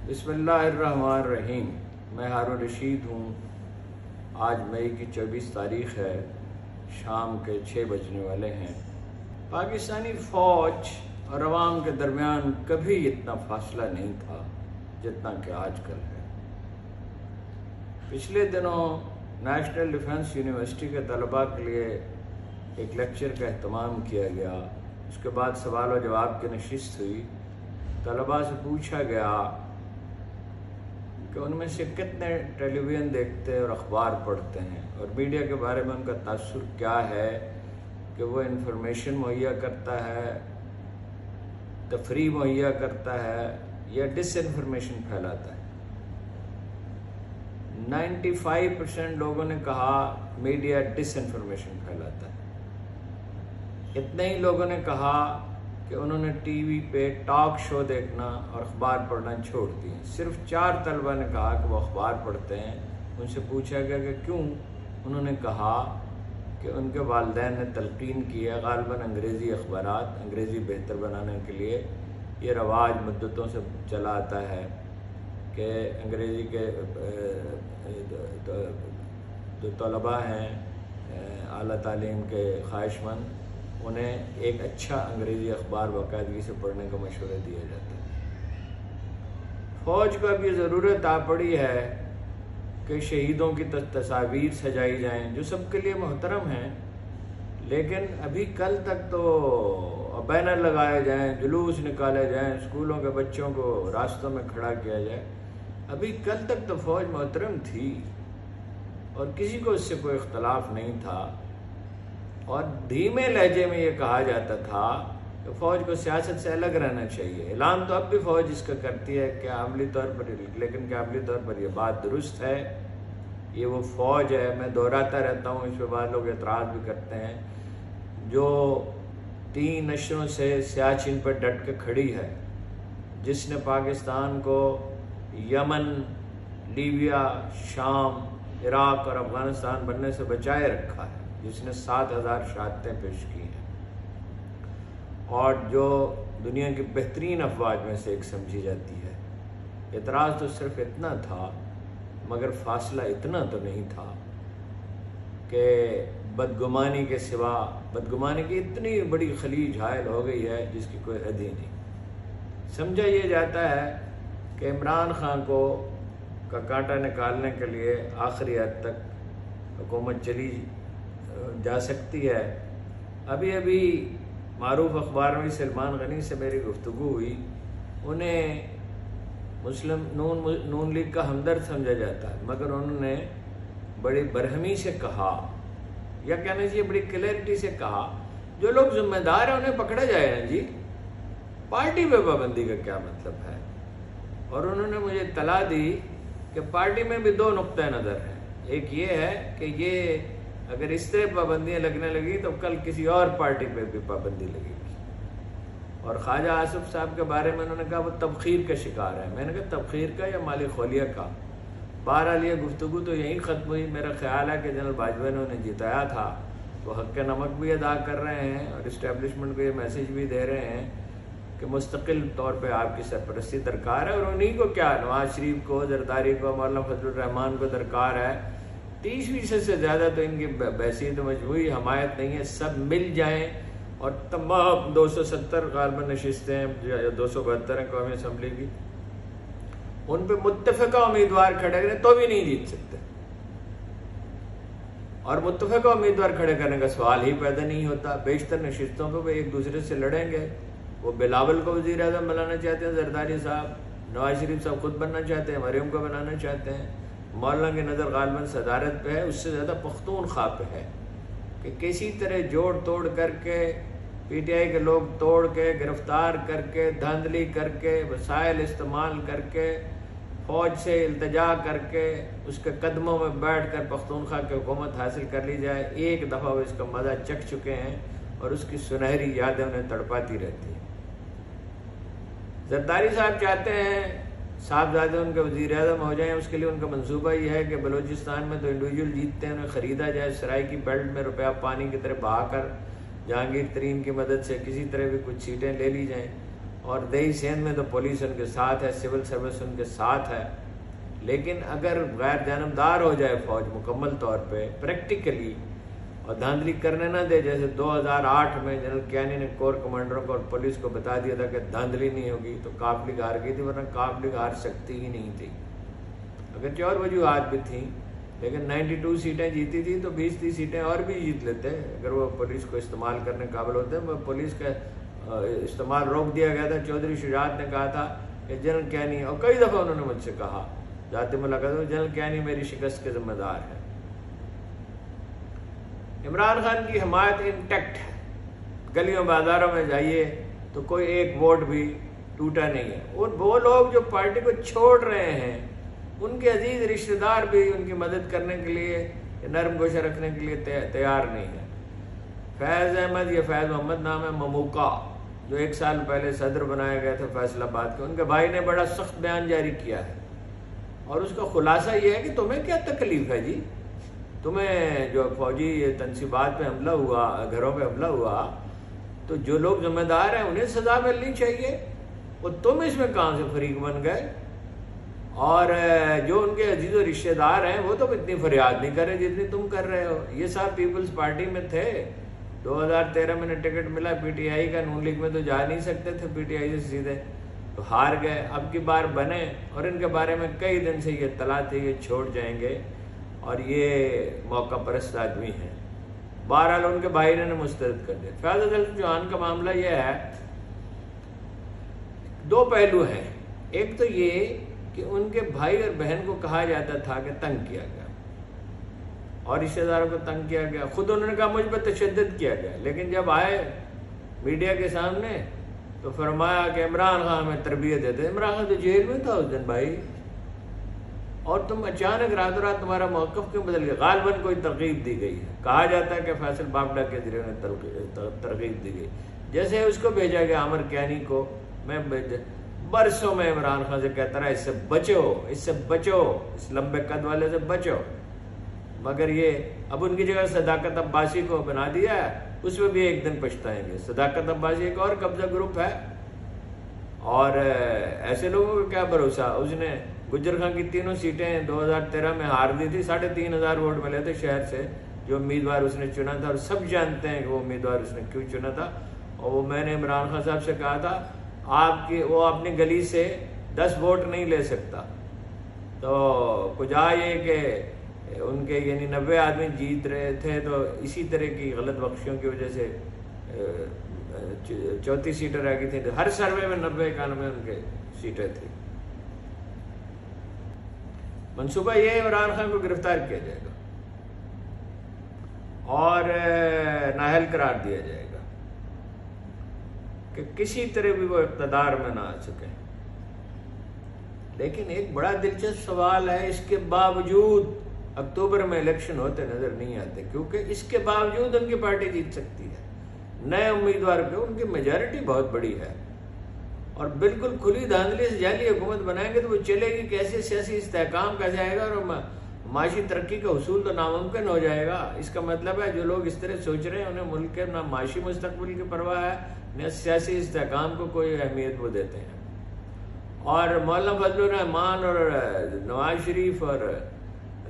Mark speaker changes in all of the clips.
Speaker 1: بسم اللہ الرحمن الرحیم۔ میں ہارون رشید ہوں۔ آج مئی کی 24 تاریخ ہے، شام کے 6 بجنے والے ہیں۔ پاکستانی فوج اور عوام کے درمیان کبھی اتنا فاصلہ نہیں تھا جتنا کہ آج کل ہے۔ پچھلے دنوں نیشنل ڈیفنس یونیورسٹی کے طلباء کے لیے ایک لیکچر کا اہتمام کیا گیا۔ اس کے بعد سوال و جواب کی نشست ہوئی۔ طلباء سے پوچھا گیا کہ ان میں سے کتنے ٹیلی ویژن دیکھتے اور اخبار پڑھتے ہیں، اور میڈیا کے بارے میں ان کا تاثر کیا ہے کہ وہ انفارمیشن مہیا کرتا ہے، تفریح مہیا کرتا ہے یا ڈس انفارمیشن پھیلاتا ہے۔ 95% لوگوں نے کہا میڈیا ڈس انفارمیشن پھیلاتا ہے۔ اتنے ہی لوگوں نے کہا کہ انہوں نے ٹی وی پہ ٹاک شو دیکھنا اور اخبار پڑھنا چھوڑ دیے۔ صرف 4 طلبہ نے کہا کہ وہ اخبار پڑھتے ہیں۔ ان سے پوچھا گیا کہ کیوں؟ انہوں نے کہا کہ ان کے والدین نے تلقین کی ہے، غالباً انگریزی اخبارات، انگریزی بہتر بنانے کے لیے یہ رواج مدتوں سے چلا آتا ہے کہ انگریزی کے جو طلباء ہیں اعلیٰ تعلیم کے خواہش مند، انہیں ایک اچھا انگریزی اخبار باقاعدگی سے پڑھنے کا مشورہ دیا جاتا ہے۔ فوج کو اب یہ ضرورت آ پڑی ہے کہ شہیدوں کی تصاویر سجائی جائیں، جو سب کے لیے محترم ہیں، لیکن ابھی کل تک تو بینر لگائے جائیں، جلوس نکالے جائیں، اسکولوں کے بچوں کو راستوں میں کھڑا کیا جائے۔ ابھی کل تک تو فوج محترم تھی اور کسی کو اس سے کوئی اختلاف نہیں تھا، اور دھیمے لہجے میں یہ کہا جاتا تھا کہ فوج کو سیاست سے الگ رہنا چاہیے۔ اعلان تو اب بھی فوج اس کا کرتی ہے کہ عملی طور پر، لیکن کہ عملی طور پر یہ بات درست ہے۔ یہ وہ فوج ہے، میں دہراتا رہتا ہوں، اس پہ بعض لوگ اعتراض بھی کرتے ہیں، جو 3 نشروں سے سیاچن پر ڈٹ کے کھڑی ہے، جس نے پاکستان کو یمن، لیبیا، شام، عراق اور افغانستان بننے سے بچائے رکھا ہے، جس نے 7000 شہادتیں پیش کی ہیں، اور جو دنیا کی بہترین افواج میں سے ایک سمجھی جاتی ہے۔ اعتراض تو صرف اتنا تھا، مگر فاصلہ اتنا تو نہیں تھا کہ بدگمانی کے سوا، بدگمانی کی اتنی بڑی خلیج حائل ہو گئی ہے جس کی کوئی حد ہی نہیں۔ سمجھا یہ جاتا ہے کہ عمران خان کو کا کانٹا نکالنے کے لیے آخری حد تک حکومت چلی جا سکتی ہے۔ ابھی معروف اخبار میں سلمان غنی سے میری گفتگو ہوئی۔ انہیں مسلم نون لیگ کا ہمدرد سمجھا جاتا ہے، مگر انہوں نے بڑی برہمی سے کہا، یا کہنا چاہیے بڑی کلیئرٹی سے کہا، جو لوگ ذمہ دار ہیں انہیں پکڑا جائے نا جی، پارٹی پہ پابندی کا کیا مطلب ہے؟ اور انہوں نے مجھے اطلاع دی کہ پارٹی میں بھی 2 نقطۂ نظر ہیں۔ ایک یہ ہے کہ یہ اگر اس طرح پابندیاں لگنے لگی تو کل کسی اور پارٹی پہ بھی پابندی لگے گی۔ اور خواجہ آصف صاحب کے بارے میں انہوں نے کہا وہ تبخیر کا شکار ہے۔ میں نے کہا تبخیر کا یا مالی خولیہ کا؟ بہرحال یہ گفتگو تو یہیں ختم ہوئی۔ میرا خیال ہے کہ جنرل باجوہ نے انہیں جتایا تھا، وہ حق نمک بھی ادا کر رہے ہیں اور اسٹیبلشمنٹ کو یہ میسیج بھی دے رہے ہیں کہ مستقل طور پہ آپ کی سرپرستی درکار ہے، اور انہیں کو کیا، نواز شریف کو، زرداری کو، مولانا فضل الرحمان کو درکار ہے۔ 30% سے زیادہ تو ان کی بحثیت مجموعی حمایت نہیں ہے، سب مل جائیں اور تمام 270 غالباً نشستیں ہیں یا 272 ہیں قومی اسمبلی کی، ان پہ متفقہ امیدوار کھڑے کریں تو بھی نہیں جیت سکتے، اور متفقہ امیدوار کھڑے کرنے کا سوال ہی پیدا نہیں ہوتا۔ بیشتر نشستوں پہ وہ ایک دوسرے سے لڑیں گے۔ وہ بلاول کو وزیر اعظم بنانا چاہتے ہیں زرداری صاحب، نواز شریف صاحب خود بننا چاہتے ہیں، مریم کو بنانا چاہتے ہیں، مولانا کی نظر غالباً صدارت پہ ہے، اس سے زیادہ پختونخوا پہ ہے کہ کسی طرح جوڑ توڑ کر کے، پی ٹی آئی کے لوگ توڑ کے، گرفتار کر کے، دھاندلی کر کے، وسائل استعمال کر کے، فوج سے التجا کر کے، اس کے قدموں میں بیٹھ کر پختونخوا کی حکومت حاصل کر لی جائے۔ ایک دفعہ وہ اس کا مزہ چکھ چکے ہیں اور اس کی سنہری یادیں انہیں تڑپاتی رہتی ہیں۔ زرداری صاحب چاہتے ہیں صاحبزادے ان کے وزیر اعظم ہو جائیں، اس کے لیے ان کا منصوبہ یہ ہے کہ بلوچستان میں تو انڈیویجول جیتتے ہیں، انہیں خریدا جائے، سرائی کی بیلٹ میں روپیہ پانی کی طرح بہا کر جہانگیر ترین کی مدد سے کسی طرح بھی کچھ سیٹیں لے لی جائیں، اور دیہی سندھ میں تو پولیس ان کے ساتھ ہے، سول سروس ان کے ساتھ ہے، لیکن اگر غیر جانبدار ہو جائے فوج مکمل طور پہ پریکٹیکلی اور دھاندلی کرنے نہ دے، جیسے 2008 میں جنرل کیانی نے کور کمانڈروں کو اور پولیس کو بتا دیا تھا کہ دھاندلی نہیں ہوگی، تو کاف لیگ ہار گئی تھی، ورنہ کاف لیگ ہار سکتی ہی نہیں تھی، اگرچہ اور وجوہات بھی تھیں، لیکن 92 سیٹیں جیتی تھی تو 20-30 سیٹیں اور بھی جیت لیتے اگر وہ پولیس کو استعمال کرنے قابل ہوتے۔ وہ پولیس کا استعمال روک دیا گیا تھا۔ چودھری شجاعت نے کہا تھا کہ جنرل کیانی، اور کئی دفعہ انہوں نے مجھ سے کہا ذاتی ملاقات میں، جنرل کیانی میری شکست کے ذمہ دار ہے۔ عمران خان کی حمایت انٹیکٹ ہے، گلیوں بازاروں میں جائیے تو کوئی ایک ووٹ بھی ٹوٹا نہیں ہے، اور وہ لوگ جو پارٹی کو چھوڑ رہے ہیں ان کے عزیز رشتہ دار بھی ان کی مدد کرنے کے لیے، نرم گوشہ رکھنے کے لیے تیار نہیں ہے۔ فیض احمد، یہ فیض محمد نام ہے، مموکا، جو 1 سال پہلے صدر بنائے گئے تھے فیصل آباد کے، ان کے بھائی نے بڑا سخت بیان جاری کیا ہے، اور اس کا خلاصہ یہ ہے کہ تمہیں کیا تکلیف ہے جی، تمہیں جو فوجی تنصیبات پہ حملہ ہوا، گھروں پہ حملہ ہوا، تو جو لوگ ذمہ دار ہیں انہیں سزا ملنی چاہیے، اور تم اس میں کہاں سے فریق بن گئے؟ اور جو ان کے عزیز و رشتہ دار ہیں وہ تو اتنی فریاد نہیں کر رہے جتنی تم کر رہے ہو۔ یہ صاحب پیپلز پارٹی میں تھے، 2013 میں نے ٹکٹ ملا پی ٹی آئی کا، نون لیگ میں تو جا نہیں سکتے تھے پی ٹی آئی سے سیدھے، تو ہار گئے، اب کی بار بنے، اور ان کے بارے میں کئی دن سے یہ اطلاع تھی یہ چھوڑ جائیں گے، اور یہ موقع پرست آدمی ہیں۔ بہرحال ان کے بھائی نے مسترد کر دیا۔ فیاض حسن چوہان کا معاملہ یہ ہے، 2 پہلو ہیں، ایک تو یہ کہ ان کے بھائی اور بہن کو کہا جاتا تھا کہ تنگ کیا گیا، اور رشتہ داروں کو تنگ کیا گیا، خود انہوں نے کہا مجھ پر تشدد کیا گیا، لیکن جب آئے میڈیا کے سامنے تو فرمایا کہ عمران خان ہمیں تربیت دیتے۔ عمران خان تو جیل میں تھا اس دن بھائی، اور تم اچانک رات رات تمہارا موقف کیوں بدل گیا؟ غالباً کوئی ترغیب دی گئی ہے، کہا جاتا ہے کہ فیصل باپڈا کے ذریعے انہیں ترغیب دی گئی، جیسے اس کو بھیجا گیا عامر کیانی کو۔ میں برسوں میں عمران خان سے کہتا رہا اس سے بچو، اس سے بچو، اس لمبے قد والے سے بچو، مگر یہ اب ان کی جگہ صداقت عباسی کو بنا دیا ہے، اس میں بھی ایک دن پچھتائیں گے۔ صداقت عباسی ایک اور قبضہ گروپ ہے، اور ایسے لوگوں کا کیا بھروسہ؟ اس نے گجر خان کی 3 سیٹیں 2013 میں ہار دی تھی، 3500 ووٹ ملے تھے شہر سے، جو امیدوار اس نے چنا تھا، اور سب جانتے ہیں کہ وہ امیدوار اس نے کیوں چنا تھا۔ اور وہ میں نے عمران خان صاحب سے کہا تھا وہ اپنی گلی سے 10 ووٹ نہیں لے سکتا، تو کجا یہ کہ ان کے یعنی 90 آدمی جیت رہے تھے، تو اسی طرح کی غلط بخشیوں کی وجہ سے 34 سیٹیں رہ گئی تھیں، ہر سروے میں 90-91 ان کے سیٹیں تھیں۔ منصوبہ یہ عمران خان کو گرفتار کیا جائے گا اور نااہل قرار دیا جائے گا کہ کسی طرح بھی وہ اقتدار میں نہ آ سکے۔ لیکن ایک بڑا دلچسپ سوال ہے، اس کے باوجود اکتوبر میں الیکشن ہوتے نظر نہیں آتے، کیونکہ اس کے باوجود ان کی پارٹی جیت سکتی ہے، نئے امیدوار پہ ان کی میجارٹی بہت بڑی ہے، اور بالکل کھلی دھاندلی سے جعلی حکومت بنائیں گے تو وہ چلے گی کیسے؟ سیاسی استحکام کیسے آئے گا، اور معاشی ترقی کا حصول تو ناممکن ہو جائے گا۔ اس کا مطلب ہے جو لوگ اس طرح سوچ رہے ہیں انہیں ملک کے نہ معاشی مستقبل کی پرواہ ہے نہ سیاسی استحکام کو کوئی اہمیت وہ دیتے ہیں۔ اور مولانا فضل الرحمان اور نواز شریف اور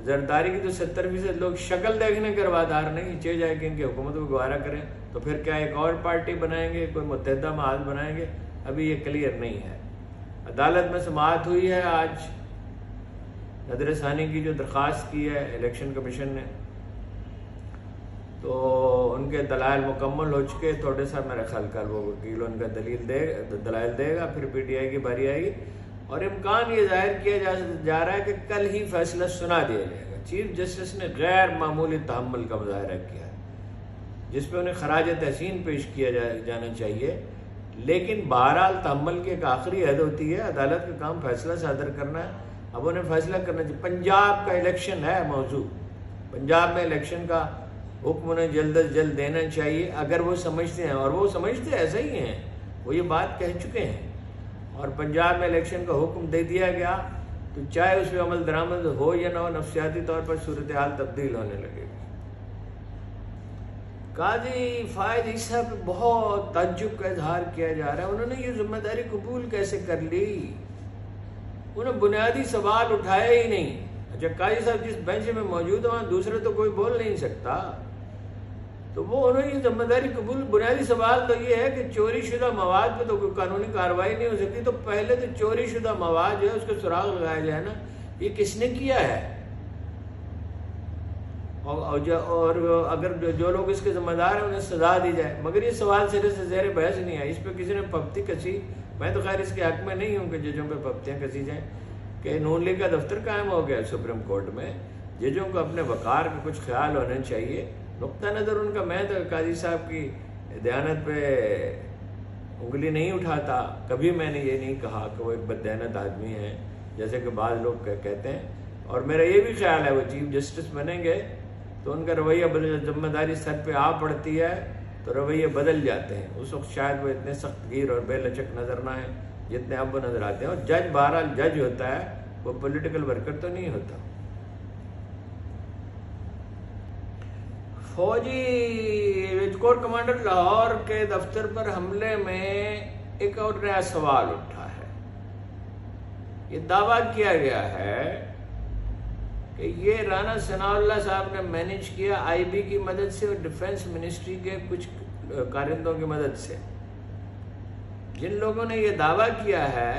Speaker 1: زرداری کی تو 70% لوگ شکل دیکھنے کے روادار نہیں، چاہے جائے کہ ان کی حکومت کو گوارا کریں تو پھر کیا ایک اور پارٹی بنائیں گے، کوئی متحدہ محاذ بنائیں گے، ابھی یہ کلیئر نہیں ہے۔ عدالت میں سماعت ہوئی ہے آج، نظر ثانی کی جو درخواست کی ہے الیکشن کمیشن نے، تو ان کے دلائل مکمل ہو چکے، تھوڑے سا میرا خیال کر وہ وکیل ان کا دلائل دے گا، پھر پی ٹی آئی کی باری آئے گی، اور امکان یہ ظاہر کیا جا رہا ہے کہ کل ہی فیصلہ سنا دیا جائے گا۔ چیف جسٹس نے غیر معمولی تحمل کا مظاہرہ کیا ہے، جس پہ انہیں خراج تحسین پیش کیا جانا چاہیے، لیکن بہرحال تحمل کی ایک آخری حد ہوتی ہے، عدالت کا کام فیصلہ صادر کرنا ہے، اب انہیں فیصلہ کرنا چاہیے۔ پنجاب کا الیکشن ہے موضوع، پنجاب میں الیکشن کا حکم انہیں جلد از جلد دینا چاہیے، اگر وہ سمجھتے ہیں، اور وہ سمجھتے ایسا ہی ہیں، وہ یہ بات کہہ چکے ہیں، اور پنجاب میں الیکشن کا حکم دے دیا گیا تو چاہے اس پہ عمل درآمد ہو یا نہ ہو، نفسیاتی طور پر صورتحال تبدیل ہونے لگے گی۔ قاضی فائد عیسیٰ پہ بہت تعجب کا اظہار کیا جا رہا ہے. انہوں نے یہ ذمہ داری قبول کیسے کر لی؟ انہوں نے بنیادی سوال اٹھایا ہی نہیں. اچھا قاضی صاحب جس بینچ میں موجود ہیں وہاں دوسرے تو کوئی بول نہیں سکتا, تو وہ انہوں نے یہ ذمہ داری قبول. بنیادی سوال تو یہ ہے کہ چوری شدہ مواد پہ تو کوئی قانونی کارروائی نہیں ہو سکتی, تو پہلے تو چوری شدہ مواد جو ہے اس کو سراغ لگایا جائے نا, یہ کس نے کیا ہے, اور اگر جو لوگ اس کے ذمہ دار ہیں انہیں سزا دی جائے. مگر یہ سوال سرے سے زیر بحث نہیں ہے, اس پہ کسی نے پپتی کسی. میں تو خیر اس کے حق میں نہیں ہوں کہ ججوں پہ پپتیاں کسی جائیں, کہ نون لیگ کا دفتر قائم ہو گیا سپریم کورٹ میں. ججوں کو اپنے وقار کا کچھ خیال ہونا چاہیے. نقطہ نظر ان کا, میں تو قاضی صاحب کی دیانت پہ انگلی نہیں اٹھاتا. کبھی میں نے یہ نہیں کہا کہ وہ ایک بددیانت آدمی ہے جیسے کہ بعض لوگ کہتے ہیں. اور میرا یہ بھی خیال ہے وہ چیف جسٹس بنیں گے تو ان کا رویہ بدل, ذمہ داری سر پہ آ پڑتی ہے تو رویے بدل جاتے ہیں. اس وقت شاید وہ اتنے سخت گیر اور بے لچک نظر نہ آئے جتنے اب وہ نظر آتے ہیں. اور جج بہرحال جج ہوتا ہے, وہ پولیٹیکل ورکر تو نہیں ہوتا. فوجی کور کمانڈر لاہور کے دفتر پر حملے میں ایک اور نیا سوال اٹھا ہے. یہ دعویٰ کیا گیا ہے کہ یہ رانا ثناء اللہ صاحب نے مینیج کیا آئی بی کی مدد سے اور ڈیفنس منسٹری کے کچھ کارندوں کی مدد سے. جن لوگوں نے یہ دعویٰ کیا ہے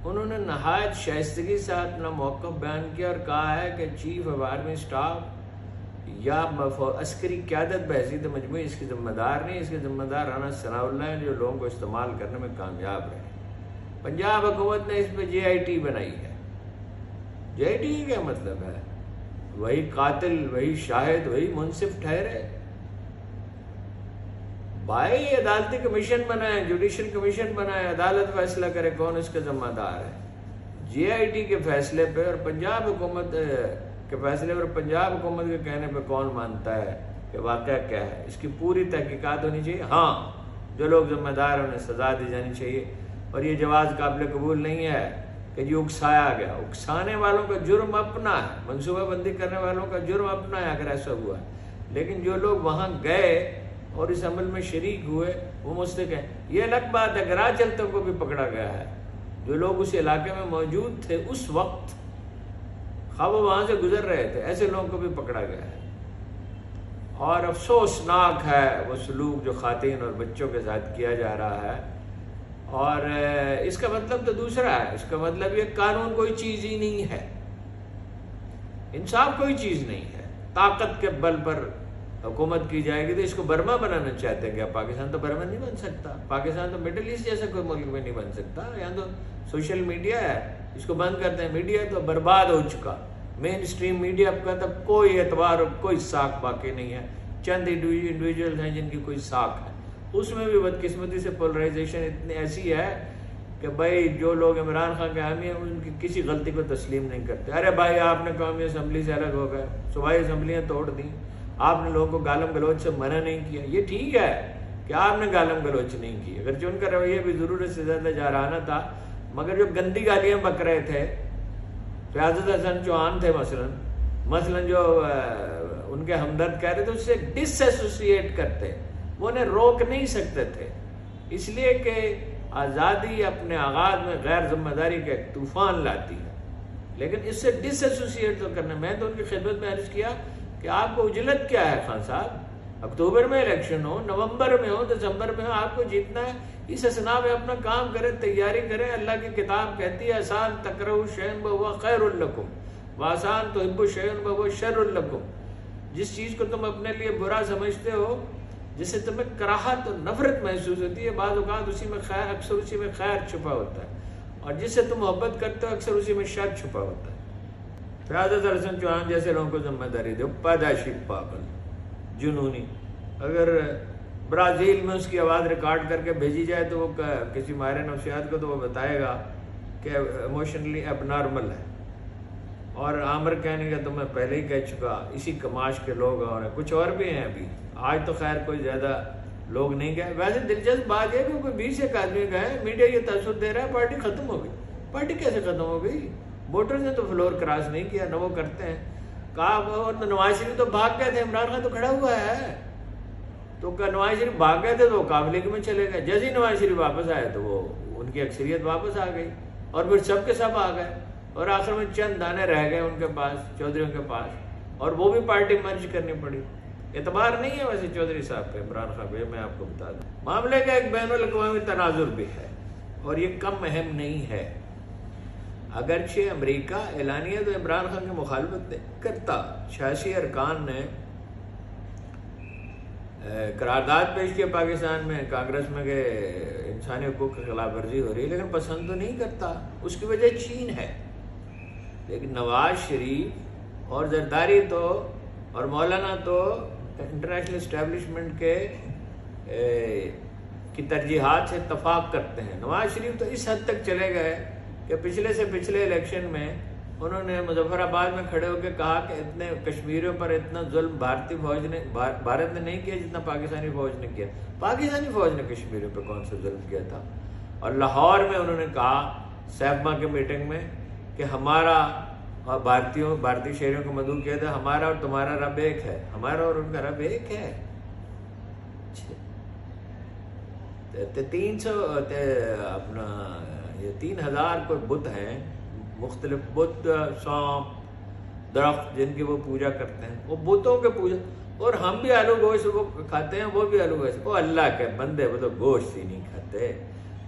Speaker 1: انہوں نے نہایت شائستگی سے اپنا موقف بیان کیا اور کہا ہے کہ چیف آف آرمی اسٹاف یا عسکری قیادت بحیثیت مجموعی اس کی ذمہ دار نہیں. اس کے ذمہ دار رانا ثناء اللہ ہیں جو لوگوں کو استعمال کرنے میں کامیاب رہے. پنجاب حکومت نے اس پہ جے آئی ٹی بنائی ہے. جے آئی ٹی کیا مطلب ہے؟ وہی قاتل, وہی شاہد, وہی منصف ٹھہرے. بھائی عدالتی کمیشن بنائے, جوڈیشل کمیشن بنائے, عدالت فیصلہ کرے کون اس کا ذمہ دار ہے. جے آئی ٹی کے فیصلے پہ اور پنجاب حکومت کے فیصلے پر پنجاب حکومت کے کہنے پہ کون مانتا ہے کہ واقعہ کیا ہے؟ اس کی پوری تحقیقات ہونی چاہیے. ہاں, جو لوگ ذمہ دار ہیں انہیں سزا دی جانی چاہیے. اور یہ جواز قابل قبول نہیں ہے کہ یہ اکسایا گیا. اکسانے والوں کا جرم اپنا ہے, منصوبہ بندی کرنے والوں کا جرم اپنا ہے اگر ایسا ہوا ہے. لیکن جو لوگ وہاں گئے اور اس عمل میں شریک ہوئے وہ مستحق ہیں. یہ الگ بات ہے کہ راہ چلتوں کو بھی پکڑا گیا ہے. جو لوگ اس علاقے میں موجود تھے اس وقت, خواہ وہ وہاں سے گزر رہے تھے, ایسے لوگوں کو بھی پکڑا گیا ہے. اور افسوسناک ہے وہ سلوک جو خواتین اور بچوں کے ساتھ کیا جا رہا ہے. اور اس کا مطلب تو دوسرا ہے. اس کا مطلب یہ قانون کوئی چیز ہی نہیں ہے, انصاف کوئی چیز نہیں ہے. طاقت کے بل پر حکومت کی جائے گی. تو اس کو برما بنانا چاہتے ہیں کیا؟ پاکستان تو برما نہیں بن سکتا. پاکستان تو مڈل ایسٹ جیسا کوئی ملک میں نہیں بن سکتا. یہاں تو سوشل میڈیا ہے, اس کو بند کرتے ہیں. میڈیا تو برباد ہو چکا. مین اسٹریم میڈیا کا تو کوئی اعتبار اور کوئی ساکھ باقی نہیں ہے. چند انڈیویجول ہیں جن کی کوئی ساکھ ہے. اس میں بھی بدقسمتی سے پولرائزیشن اتنی ایسی ہے کہ بھائی جو لوگ عمران خان کے حامی ہیں ان کی کسی غلطی کو تسلیم نہیں کرتے. ارے بھائی آپ نے قومی اسمبلی سے الگ ہو گئے, صوبائی اسمبلیاں توڑ دیں, آپ نے لوگوں کو گالم گلوچ سے منع نہیں کیا. یہ ٹھیک ہے کہ آپ نے گالم گلوچ نہیں کی, اگرچہ ان کا رویہ بھی ضرورت سے زیادہ جارحانہ تھا. مگر جو گندی گالیاں بک رہے تھے, فیاض حسن چوہان تھے مثلا جو ان کے ہمدرد کہہ رہے تھے, اس سے ڈس ایسوسیٹ کرتے, وہ انہیں روک نہیں سکتے تھے. اس لیے کہ آزادی اپنے آغاز میں غیر ذمہ داری کا ایک طوفان لاتی ہے, لیکن اس سے ڈس ایسوسیٹ تو کرنا. میں تو ان کی خدمت میں عرض کیا کہ آپ کو اجلت کیا ہے خان صاحب؟ اکتوبر میں الیکشن ہو, نومبر میں ہو, دسمبر میں ہو, آپ کو جیتنا ہے. اس اسنا میں اپنا کام کریں, تیاری کریں. اللہ کی کتاب کہتی ہے آسان تکرہوا شیئا فہو خیر لکم وآسان تحبوا شیئا فہو شر لکم. جس چیز کو تم اپنے لیے برا سمجھتے ہو, جس سے تمہیں کراہت اور نفرت محسوس ہوتی ہے, بعض اوقات اسی میں خیر, اکثر اسی میں خیر چھپا ہوتا ہے. اور جس سے تم محبت کرتے ہو اکثر اسی میں شر چھپا ہوتا ہے. فیاض حسن چوہان جیسے لوگوں کو ذمہ داری دو, پیدائشی پاگل, جنونی. اگر برازیل میں اس کی آواز ریکارڈ کر کے بھیجی جائے تو وہ کسی ماہر نفسیات کو تو وہ بتائے گا کہ ایموشنلی اب نارمل ہے. اور عامر کہنے کا تو میں پہلے ہی کہہ چکا, اسی کماش کے لوگ اور کچھ اور بھی ہیں ابھی. آج تو خیر کوئی زیادہ لوگ نہیں گئے. ویسے دلچسپ بات ہے کہ کوئی 20 ایک آدمی گئے, میڈیا یہ تاثر دے رہا ہے پارٹی ختم ہو گئی. پارٹی کیسے ختم ہو گئی؟ ووٹر نے تو فلور کراس نہیں کیا, نہ وہ کرتے ہیں. کہا نواز شریف تو بھاگ گئے تھے, عمران خان تو کھڑا ہوا ہے. تو نواز شریف بھاگ گئے تھے تو وہ قومی لیگ میں چلے گئے. جیسے ہی نواز شریف واپس آئے تو وہ ان کی اکثریت واپس آ گئی اور پھر سب کے سب آ گئے اور آخر میں چند دانے رہ گئے ان کے پاس, چودھریوں کے پاس, اور وہ بھی پارٹی مرج کرنی پڑی. اعتبار نہیں ہے ویسے چودھری صاحب پہ, عمران خان پہ, میں آپ کو بتا دوں. معاملے کا ایک بین الاقوامی تناظر بھی ہے اور یہ کم اہم نہیں ہے. اگرچہ امریکہ اعلانیہ تو عمران خان کی مخالفت نہیں کرتا, سیاسی ارکان نے قرارداد پیش کیا پاکستان میں کانگریس میں کہ انسانی حقوق کی خلاف ورزی ہو رہی ہے, لیکن پسند تو نہیں کرتا. اس کی وجہ چین ہے. لیکن نواز شریف اور زرداری تو اور مولانا تو انٹرنیشنل اسٹیبلشمنٹ کی ترجیحات سے اتفاق کرتے ہیں. نواز شریف تو اس حد تک چلے گئے کہ پچھلے سے پچھلے الیکشن میں انہوں نے مظفر آباد میں کھڑے ہو کے کہا کہ اتنے کشمیریوں پر اتنا ظلم بھارت نے نہیں کیا جتنا پاکستانی فوج نے کیا. پاکستانی فوج نے کشمیریوں پہ کون سا ظلم کیا تھا؟ اور لاہور میں انہوں نے کہا سیفما کے میٹنگ میں کہ ہمارا اور بھارتی شہریوں کو مدعو کیا تھا, ہمارا اور تمہارا رب ایک ہے, ہمارا اور ان کا رب ایک ہے. 3,000 کوئی بت ہیں, مختلف بت, سونپ, درخت جن کی وہ پوجا کرتے ہیں, وہ بتوں کے پوجا. اور ہم بھی آلو گوشت وہ کھاتے ہیں, وہ بھی آلو گوشت. وہ اللہ کے بندے, وہ تو گوشت ہی نہیں کھاتے.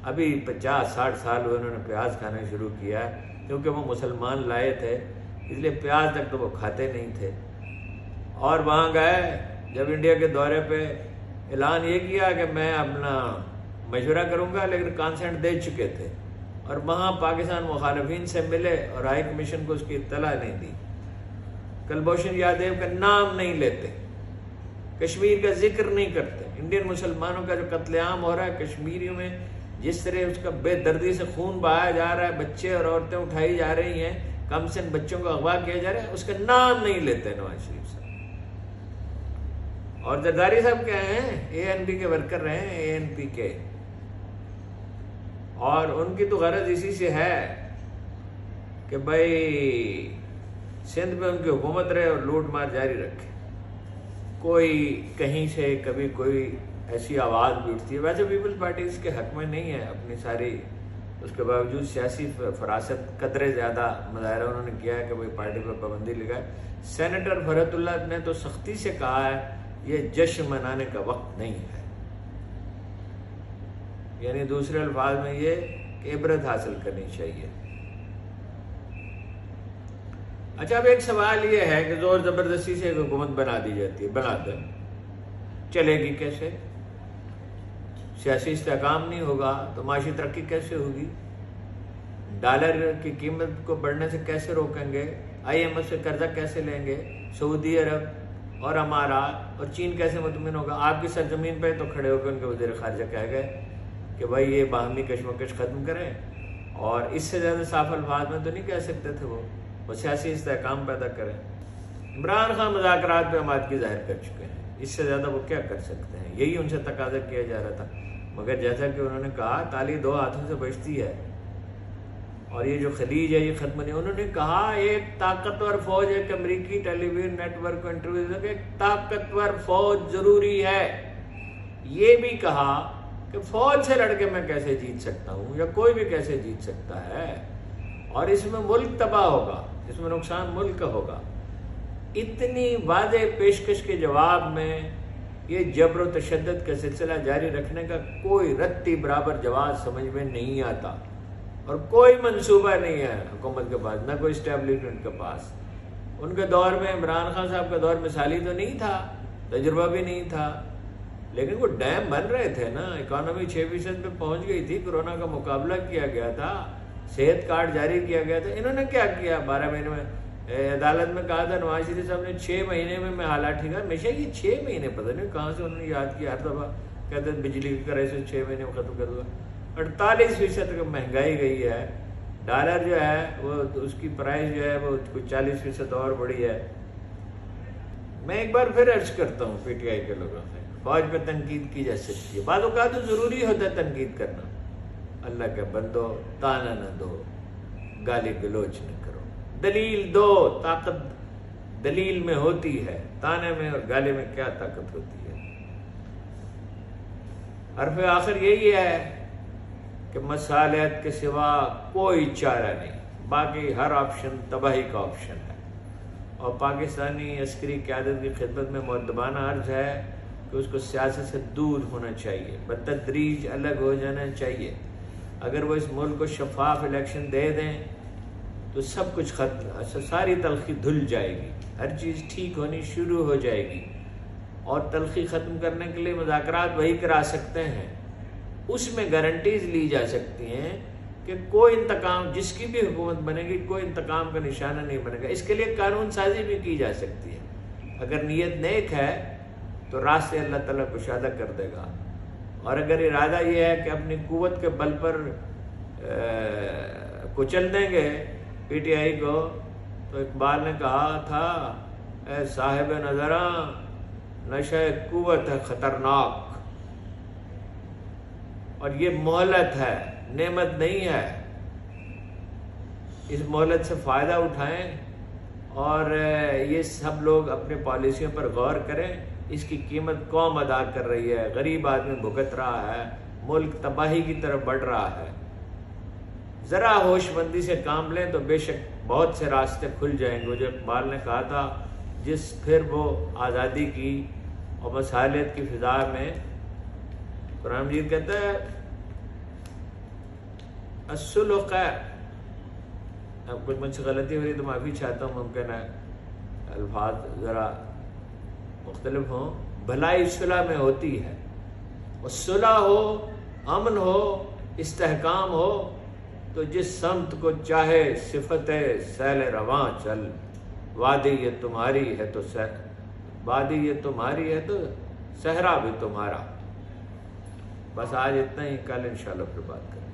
Speaker 1: ابھی 50-60 سال ہوئے انہوں نے پیاز کھانا شروع کیا ہے کیونکہ وہ مسلمان لائے تھے, اس لیے پیاز تک تو وہ کھاتے نہیں تھے. اور وہاں گئے جب انڈیا کے دورے پہ اعلان یہ کیا کہ میں اپنا مشورہ کروں گا, لیکن کانسنٹ دے چکے تھے. اور وہاں پاکستان مخالفین سے ملے اور ہائی کمیشن کو اس کی اطلاع نہیں دی. کلبھوشن یادیو کا نام نہیں لیتے, کشمیر کا ذکر نہیں کرتے. انڈین مسلمانوں کا جو قتل عام ہو رہا ہے کشمیریوں میں, جس طرح اس کا بے دردی سے خون بہایا جا رہا ہے, بچے اور عورتیں اٹھائی جا رہی ہیں, کم سن بچوں کو اغوا کیا جا رہا ہے, اس کا نام نہیں لیتے نواز شریف صاحب. اور زرداری صاحب کیا ہیں, اے این پی کے ورکر رہے ہیں, اے این پی کے, اور ان کی تو غرض اسی سے ہے کہ بھائی سندھ میں ان کی حکومت رہے اور لوٹ مار جاری رکھے. کوئی کہیں سے کبھی کوئی ایسی آواز بھی اٹھتی ہے. ویسے پیپلز پارٹی اس کے حق میں نہیں ہے اپنی ساری, اس کے باوجود سیاسی فراست قدرے زیادہ مظاہرہ انہوں نے کیا ہے کہ بھائی پارٹی پر پابندی لگائے. سینیٹر فرحت اللہ نے تو سختی سے کہا ہے یہ جشن منانے کا وقت نہیں ہے. یعنی دوسرے الفاظ میں یہ کہ عبرت حاصل کرنی چاہیے. اچھا, اب ایک سوال یہ ہے کہ زور زبردستی سے ایک حکومت بنا دی جاتی ہے, بنا دیں, چلے گی کیسے؟ سیاسی استحکام نہیں ہوگا تو معاشی ترقی کیسے ہوگی؟ ڈالر کی قیمت کو بڑھنے سے کیسے روکیں گے؟ آئی ایم ایف سے قرضہ کیسے لیں گے؟ سعودی عرب اور امارات اور چین کیسے مطمئن ہوگا؟ آپ کی سرزمین پہ تو کھڑے ہو کے ان کے وزیر خارجہ کہہ گئے کہ بھائی یہ باہمی کشمکش ختم کریں, اور اس سے زیادہ صاف الفاظ میں تو نہیں کہہ سکتے تھے وہ سیاسی استحکام پیدا کریں. عمران خان مذاکرات پہ آمادگی ظاہر کر چکے ہیں, اس سے زیادہ وہ کیا کر سکتے ہیں؟ یہی ان سے تقاضا کیا جا رہا تھا. مگر جیسا کہ انہوں نے کہا تالی 2 ہاتھوں سے بجتی ہے, اور یہ جو خلیج ہے یہ ختم نہیں. انہوں نے کہا ایک طاقتور فوج, ایک امریکی ٹیلی ویژن نیٹ ورک کو انٹرویو دے کہ ایک طاقتور فوج ضروری ہے. یہ بھی کہا کہ فوج سے لڑ کے میں کیسے جیت سکتا ہوں, یا کوئی بھی کیسے جیت سکتا ہے, اور اس میں ملک تباہ ہوگا, اس میں نقصان ملک کا ہوگا. اتنی واضح پیشکش کے جواب میں یہ جبر و تشدد کا سلسلہ جاری رکھنے کا کوئی رتی برابر جواب سمجھ میں نہیں آتا, اور کوئی منصوبہ نہیں ہے حکومت کے پاس, نہ کوئی اسٹیبلشمنٹ کے پاس. ان کے دور میں, عمران خان صاحب کا دور مثالی تو نہیں تھا, تجربہ بھی نہیں تھا, لیکن وہ ڈیم بن رہے تھے نا, اکانومی 6% پہ پہنچ گئی تھی, کورونا کا مقابلہ کیا گیا تھا, صحت کارڈ جاری کیا گیا تھا. انہوں نے کیا کیا 12 مہینے میں؟ عدالت میں کہا تھا نواز شریف صاحب نے 6 مہینے میں حالات ٹھیک ہے. ہمیشہ یہ 6 مہینے پتہ نہیں کہاں سے انہوں نے یاد کیا, ہر دفعہ کہتے ہیں بجلی کی کرائسس 6 مہینے میں ختم کر دوں گا. 48% کی مہنگائی گئی ہے, ڈالر جو ہے وہ اس کی پرائز جو ہے وہ 40% اور بڑھی ہے. میں ایک بار پھر عرض کرتا ہوں پی ٹی آئی کے لوگوں سے, فوج پہ تنقید کی جا سکتی ہے, بعض اوقات تو ضروری ہوتا ہے تنقید کرنا. اللہ کے بندو تانا نہ دو, گالی گلوچ نہ کرو, دلیل دو. طاقت دلیل میں ہوتی ہے, تانے میں اور گالے میں کیا طاقت ہوتی ہے؟ حرف آخر یہی ہے کہ مصالحت کے سوا کوئی چارہ نہیں، باقی ہر آپشن تباہی کا آپشن ہے۔ اور پاکستانی عسکری قیادت کی خدمت میں مؤدبانہ عرض ہے کہ اس کو سیاست سے دور ہونا چاہیے، بتدریج الگ ہو جانا چاہیے۔ اگر وہ اس ملک کو شفاف الیکشن دے دیں تو سب کچھ ختم، ساری تلخی دھل جائے گی، ہر چیز ٹھیک ہونی شروع ہو جائے گی، اور تلخی ختم کرنے کے لیے مذاکرات وہی کرا سکتے ہیں۔ اس میں گارنٹیز لی جا سکتی ہیں کہ کوئی انتقام، جس کی بھی حکومت بنے گی کوئی انتقام کا نشانہ نہیں بنے گا۔ اس کے لیے قانون سازی بھی کی جا سکتی ہے۔ اگر نیت نیک ہے تو راستے اللہ تعالیٰ کشادہ کر دے گا، اور اگر ارادہ یہ ہے کہ اپنی قوت کے بل پر کچل دیں گے پی ٹی آئی کو، تو اقبال نے کہا تھا اے صاحب نظراں نشہ قوت ہے خطرناک، اور یہ مہلت ہے، نعمت نہیں ہے۔ اس مہلت سے فائدہ اٹھائیں اور یہ سب لوگ اپنے پالیسیوں پر غور کریں۔ اس کی قیمت قوم ادا کر رہی ہے، غریب آدمی بھگت رہا ہے، ملک تباہی کی طرف بڑھ رہا ہے۔ ذرا ہوش مندی سے کام لیں تو بے شک بہت سے راستے کھل جائیں گے۔ جو اقبال نے کہا تھا، جس پھر وہ آزادی کی اور مصالحت کی فضا میں، قرآن مجید کہتا ہے الصلح خیر۔ اب کچھ مجھ سے غلطی ہو رہی تو معافی چاہتا ہوں، ممکن ہے الفاظ ذرا مختلف ہوں۔ بھلائی صلح میں ہوتی ہے، اور صلح ہو، امن ہو، استحکام ہو تو جس سمت کو چاہے صفت سیل رواں چل، وادی یہ تمہاری ہے تو وادی یہ تمہاری ہے تو صحرا بھی تمہارا۔ بس آج اتنا ہی، کل انشاءاللہ پھر بات کریں۔